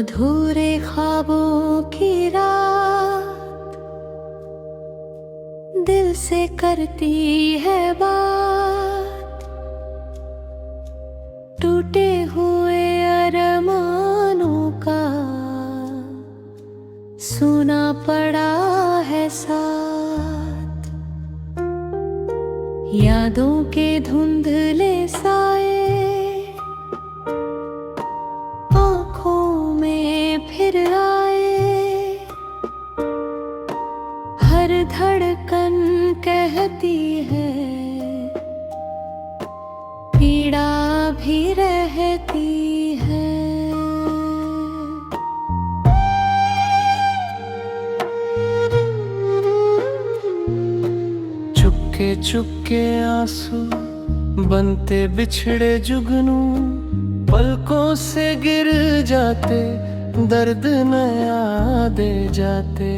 अधूरे ख्वाबों की रात दिल से करती है बात, टूटे हुए अरमानों का सुना पड़ा है साथ। यादों के धुंधले साए आँखों में फिर आए, हर धड़कन कहती है पीड़ा भी रहती है। चुपके चुपके आंसू बनते बिछड़े जुगनू, पलकों से गिर जाते दर्द नया दे जाते।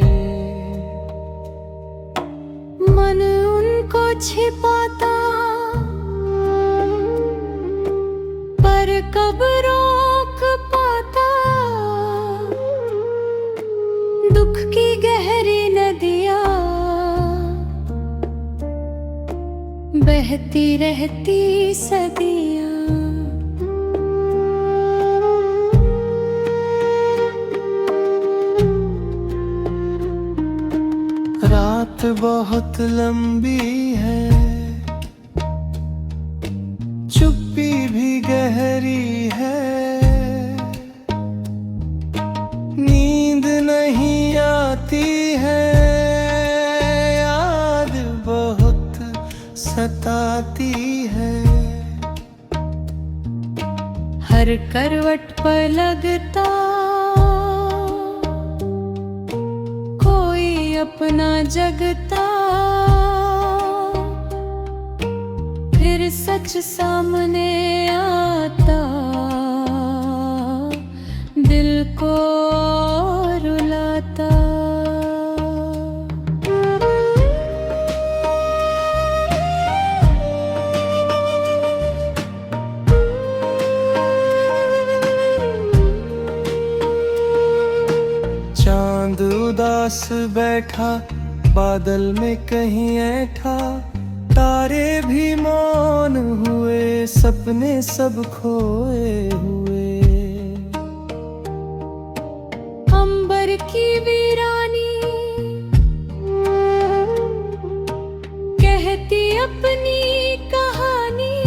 मन उनको छिपाता पर कब रोक पाता, दुख की गहरी नदियाँ बहती रहती सदियाँ। रात बहुत लंबी है, चुप्पी भी गहरी है, नींद नहीं आती है, याद बहुत सताती है। हर करवट पर लगता कोई अपना जगता, फिर सच सामने आता दिल को रुलाता। चांद उदास बैठा बादल में कहीं ऐठा, तारे भी मौन हुए सपने सब खोए हुए। अंबर की वीरानी कहती अपनी कहानी,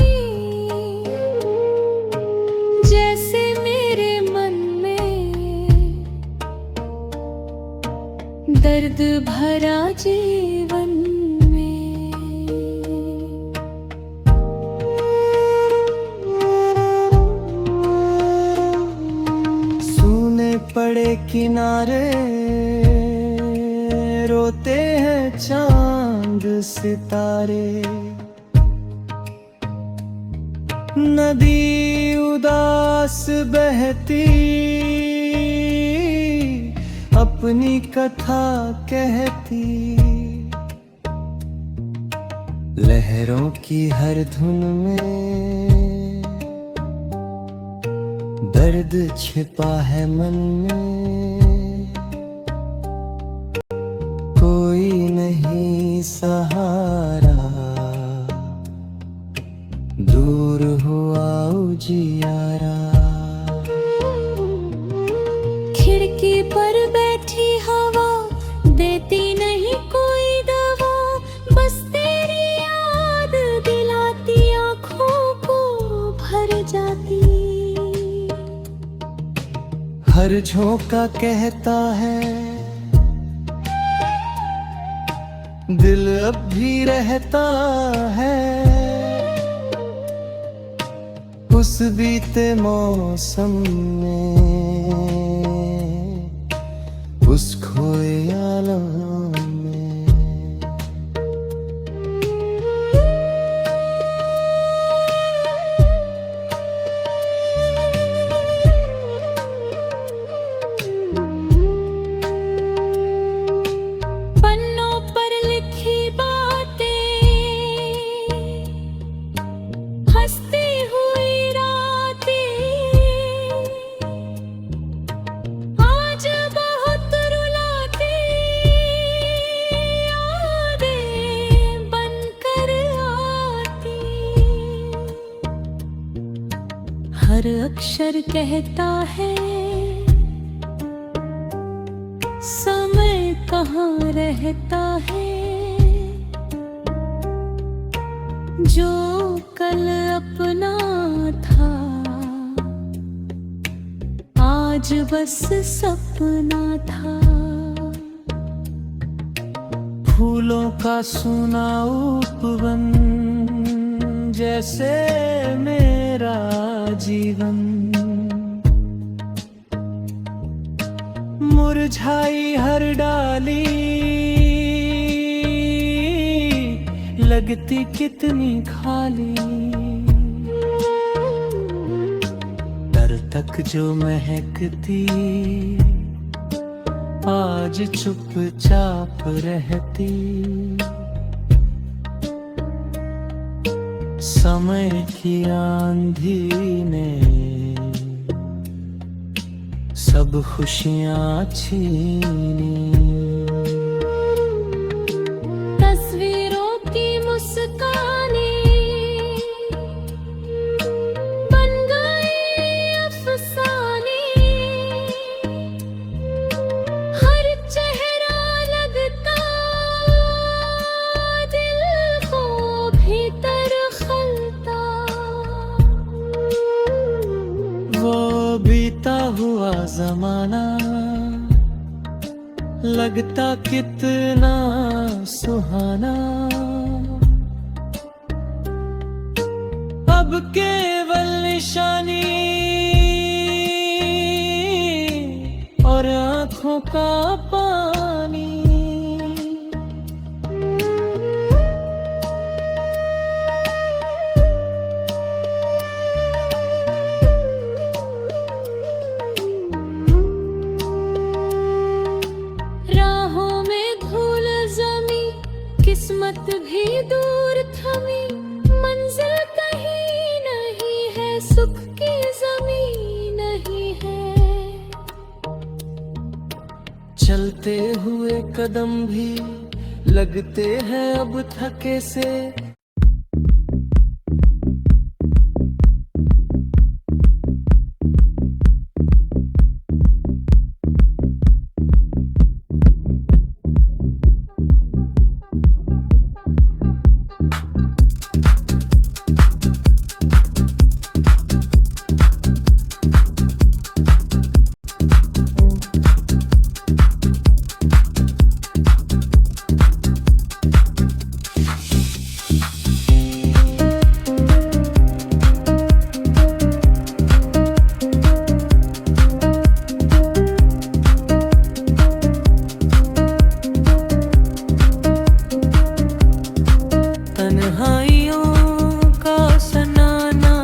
जैसे मेरे मन में दर्द भरा जीवन में। सूने पड़े किनारे रोते हैं चांद सितारे, नदी उदास बहती अपनी कथा कहती। लहरों की हर धुन में दर्द छिपा है मन में, कोई नहीं सहारा दूर हुआ उजियारा। खिड़की पर बैठी हवा देती नहीं कोई दवा, बस तेरी याद दिलाती आँखों को भर जाती। हर झोंका कहता है दिल अब भी रहता है, उस बीते मौसम में, उस खोए आलम में। पन्नों पर लिखी बातें हंसती हुई रातें हर अक्षर कहता है समय कहाँ रहता है। जो कल अपना था आज बस सपना था। फूलों का सुना उपवन जैसे मेरा जीवन, मुरझाई हर डाली लगती कितनी खाली। दर तक जो महकती आज चुपचाप रहती। समय की आंधी ने सब खुशियाँ छीनी। तस्वीरों की मुस्काने बन गए अफसाने। हर चेहरा लगता दिल को भीतर खलता। वो बीता हुआ जमाना लगता कितना सुहाना। अब केवल निशानी और आँखों का पानी। राहों में धूल जमी किस्मत भी दूर थमी। मंजिल कहीं नहीं है सुख की ज़मीन नहीं है। चलते हुए कदम भी लगते हैं अब थके से। तन्हाइयों का सनाना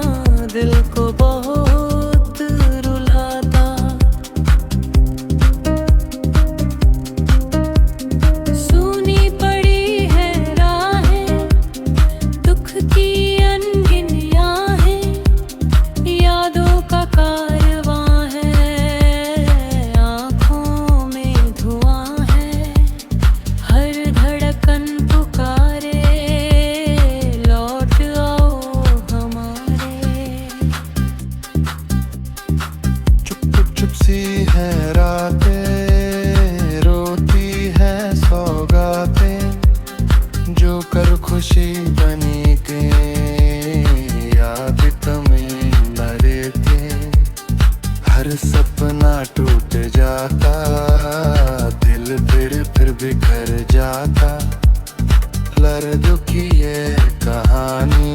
दिल को बहुत रुलाता। सूनी पड़ी है राहें दुख की अनगिन आहें। यादों का कारवां है आँखों में धुआं है। हर धड़कन पुकारे सी है रातें रोती है सौगातें जो कर खुशी बनी के याद तुम्हें न रहते। हर सपना टूट जाता दिल फिर बिखर जाता। लर्ज़ों की ये कहानी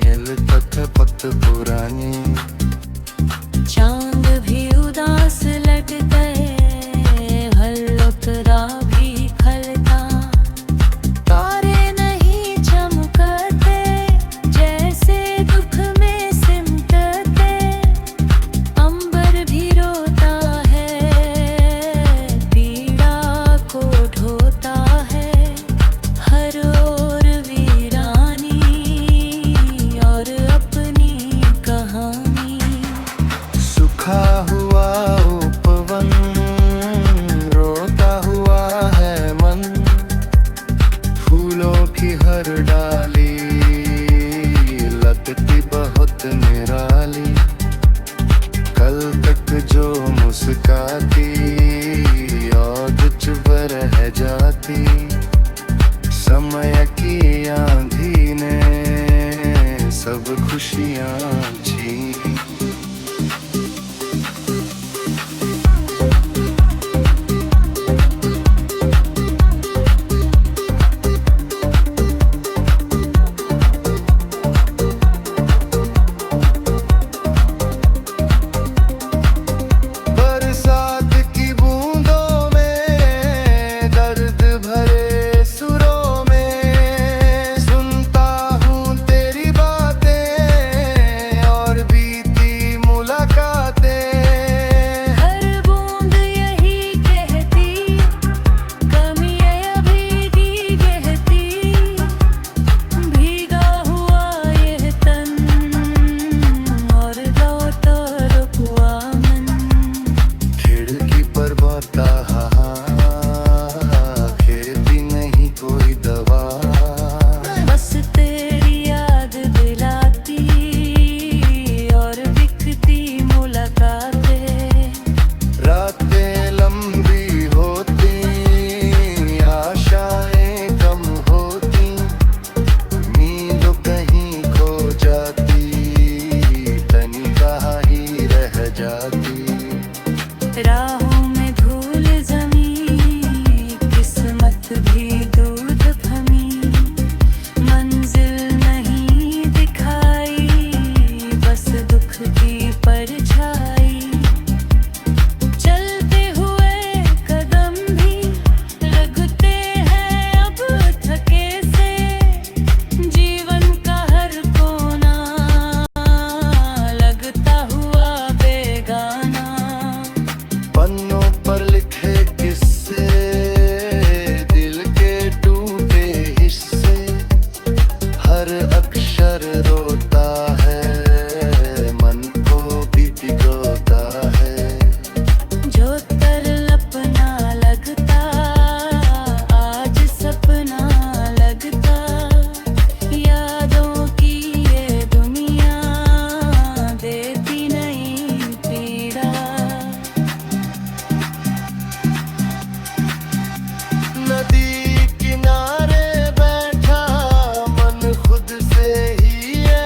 हिल तक पत पुरानी। चांद भी उदास लट गए हर उतरा भी खलता। तारे नहीं चमकते जैसे दुख में सिमटते। अंबर भी रोता है पीड़ा को ढोता है। हर ओर वीरानी और अपनी कहानी। सूखा हुआ उपवन रोता हुआ है मन। फूलों की हर डाली लगती बहुत निराली। खुशियाँ छीन। बरसात की बूंदों में दर्द भरे सुरों में सुनता हूँ तेरी बातें और बीती मुलाकातें। हर बूंद यही कहती, कमी है अभी की कहती, भीगा हुआ यह तन और लौटा रुका मन। खिड़की पर बहता खेती नहीं कोई दवा। बस तेरी याद दिलाती और बिकती मुलाकातें। रातें लंबी होती, आशाएं कम होती, नींद कहीं खो जाती, तनिका ही रह जाती। राहों में धूल जमी, किस्मत भी दूध भमी, मंजिल नहीं दिखाई, बस दुख की परछाई। चलते हुए कदम भी लगते हैं अब थके से, जीवन का हर कोना लगता हुआ बेगाना। पन्नों पर लिखे किस्से, दिल के टूटे हिस्से, हर अक्षर रोता है, मन को भी भिगोता है। जो तरल अपना लगता आज सपना लगता, यादों की ये दुनिया देती नहीं पीड़ा। नदी किनारे बैठा मन खुद से ही ये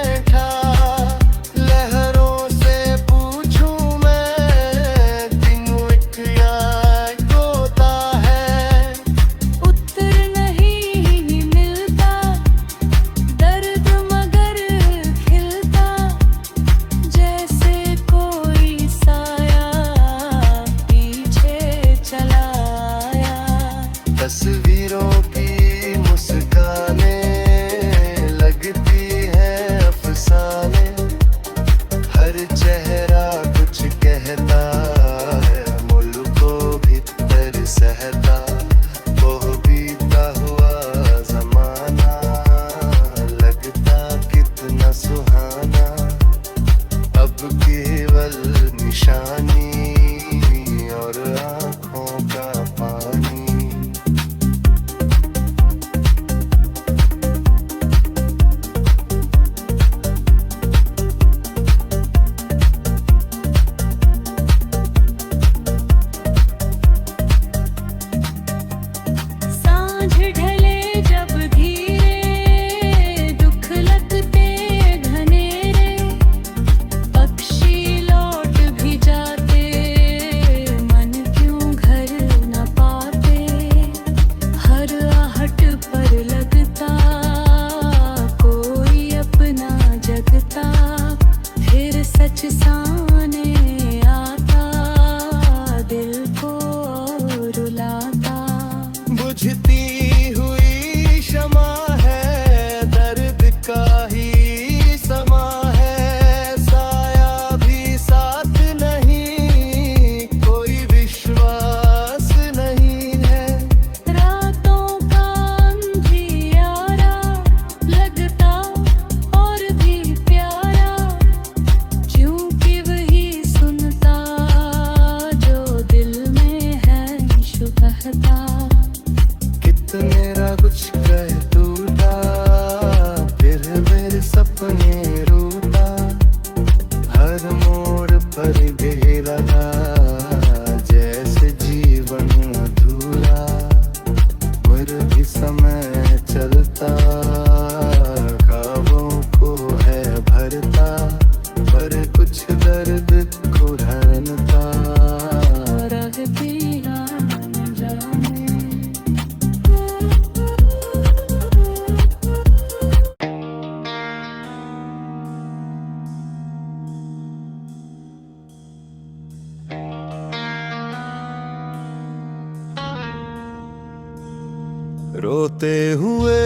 रोते हुए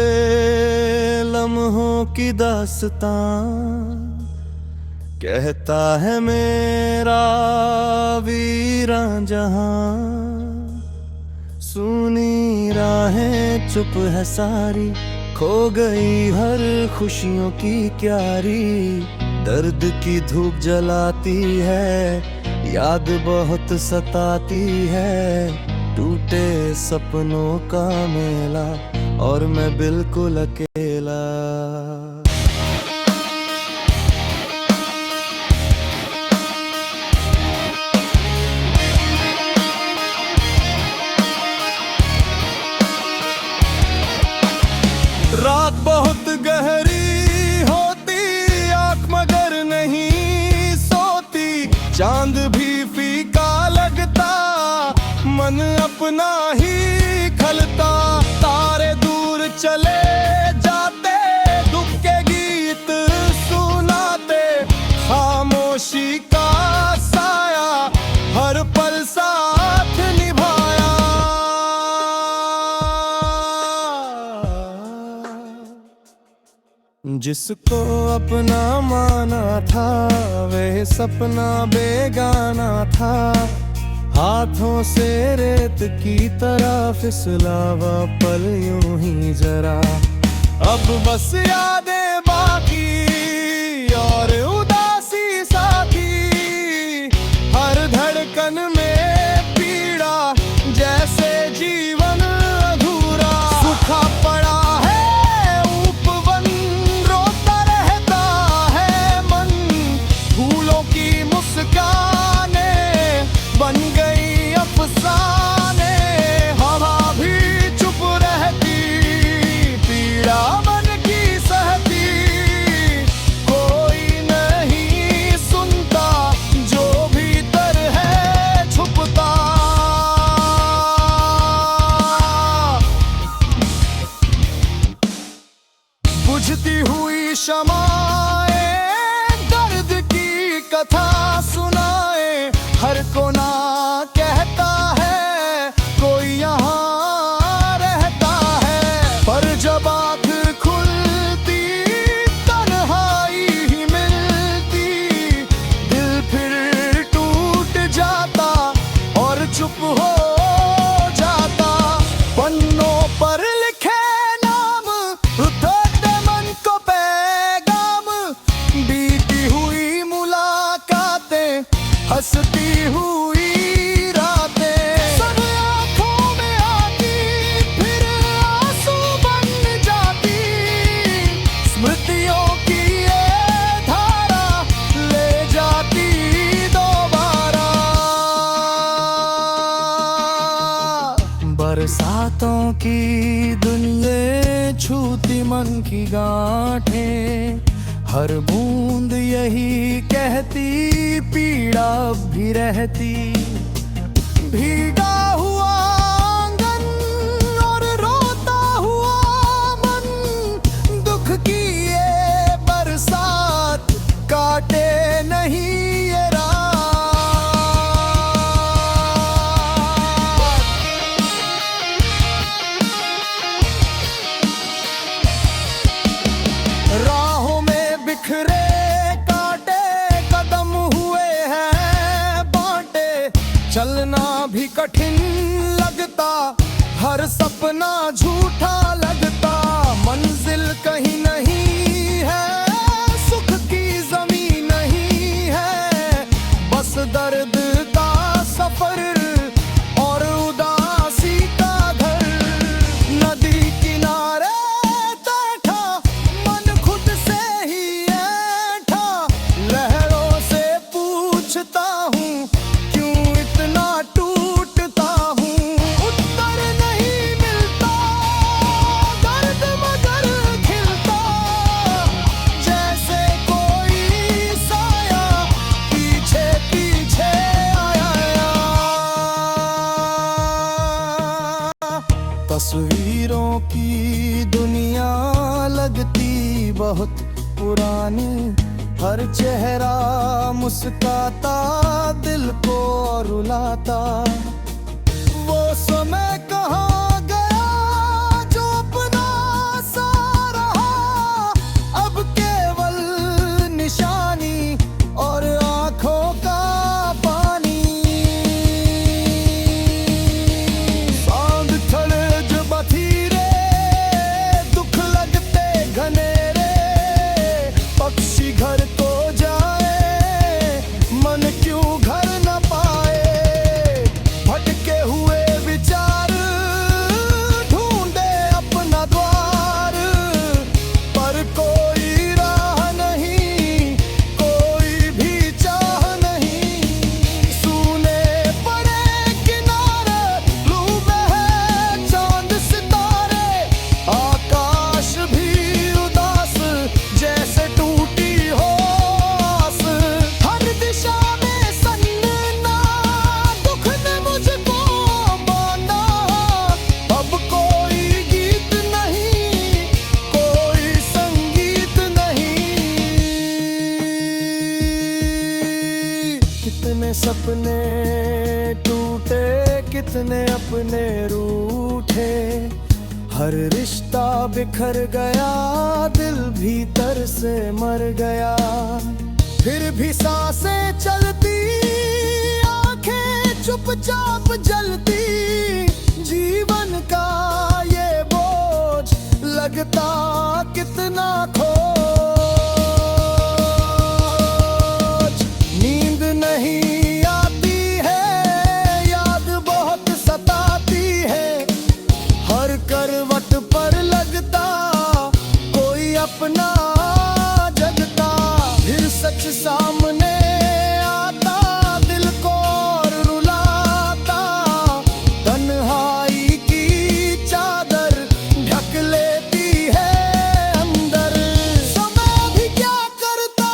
लम्हों की दास्तां कहता है मेरा वीरां जहां। सुनी राहें चुप है सारी, खो गई हर खुशियों की क्यारी। दर्द की धूप जलाती है, याद बहुत सताती है। टूटे सपनों का मेला और मैं बिल्कुल अकेला। रात बहुत गहरी होती, आँख मगर नहीं सोती। चांद भी फीका लगता, मन अपना ही खलता। तारे दूर चले जाते, दुख के गीत सुनाते। खामोशी का साया हर पल साथ निभाया। जिसको अपना माना था, वह सपना बेगाना था। हाथों से रेत की तरह फिसलावा पल यूं ही जरा। अब बस यादें बाकी और उदासी साथी। हर धड़कन में पीड़ा, जैसे जीवन अधूरा। सूखा पड़ा है उपवन, रोता रहता है मन। फूलों की मुस्काने बन गई अफसाने। हवा भी चुप रहती, पीड़ा मन की सहती। कोई नहीं सुनता जो भीतर है छुपता। बुझती हुई शमाएं दर्द की कथा सुनाए। हर कोना कहता है कोई यहाँ रहता है। पर जब आँख खुलती, तन्हाई ही मिलती। दिल फिर टूट जाता और चुप हो जाता। पन्नों पर लिखे नाम, उतरते मन को पैगाम। बीती हुई मुलाकातें, हंसती हुई रातें। सब आँखों में आती, फिर आंसू बन जाती। स्मृतियों की ये धारा ले जाती दोबारा। बरसातों की दुनिया छूती मन की गांठें। हर बूंद यही कहती, पीड़ा अब भी रहती। भीगा हुआ आंगन और रोता हुआ मन। दुख की ये बरसात काटे नहीं ये रात। राहों में बिखरे कांटे, कदम हुए हैं बांटे। चलना भी कठिन लगता, हर सपना झूठा लगता। मंजिल कहीं नहीं है, सुख की जमीन नहीं है। बस दर्द का सफर और उदासी का घर। नदी किनारे बैठा, मन खुद से ही ऐठा। लहरों से पूछता हूँ, क्यों इतना टूटता हूँ। उत्तर नहीं मिलता, दर्द मगर खिलता। जैसे कोई साया पीछे पीछे आया। तस्वीरों की दुनिया लगती बहुत पुरानी। हर चेहरा मुस्काता, दिल को रुलाता। वो समय कहाँ गया जो सपने टूटे, कितने अपने रूठे, हर रिश्ता बिखर गया, दिल भीतर से मर गया। फिर भी सांसें चलती, आंखें चुपचाप जलती, जीवन का ये बोझ लगता कितना खोज। नींद नहीं आती है, याद बहुत सताती है, हर करवट पर लगता कोई अपना जगता। फिर सच सामने आता, दिल को और रुलाता, तन्हाई की चादर ढक लेती है अंदर। समय भी क्या करता,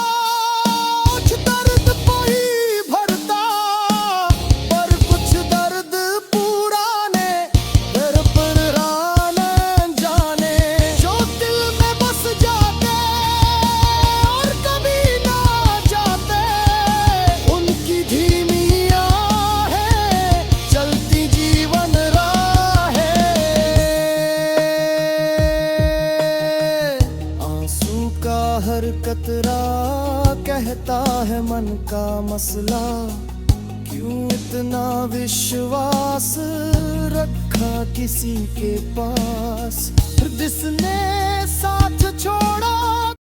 कुछ दर्द को ही भरता, पर कुछ दर्द पुराने घर पर आने जाने, जो दिल में बस जाते और कभी ना जाते, उनकी धीमी आहें चलती जीवन राहें। आंसू का हर कतरा कहता है मन का मसला, क्यों इतना विश्वास रखा किसी के पास। जिसने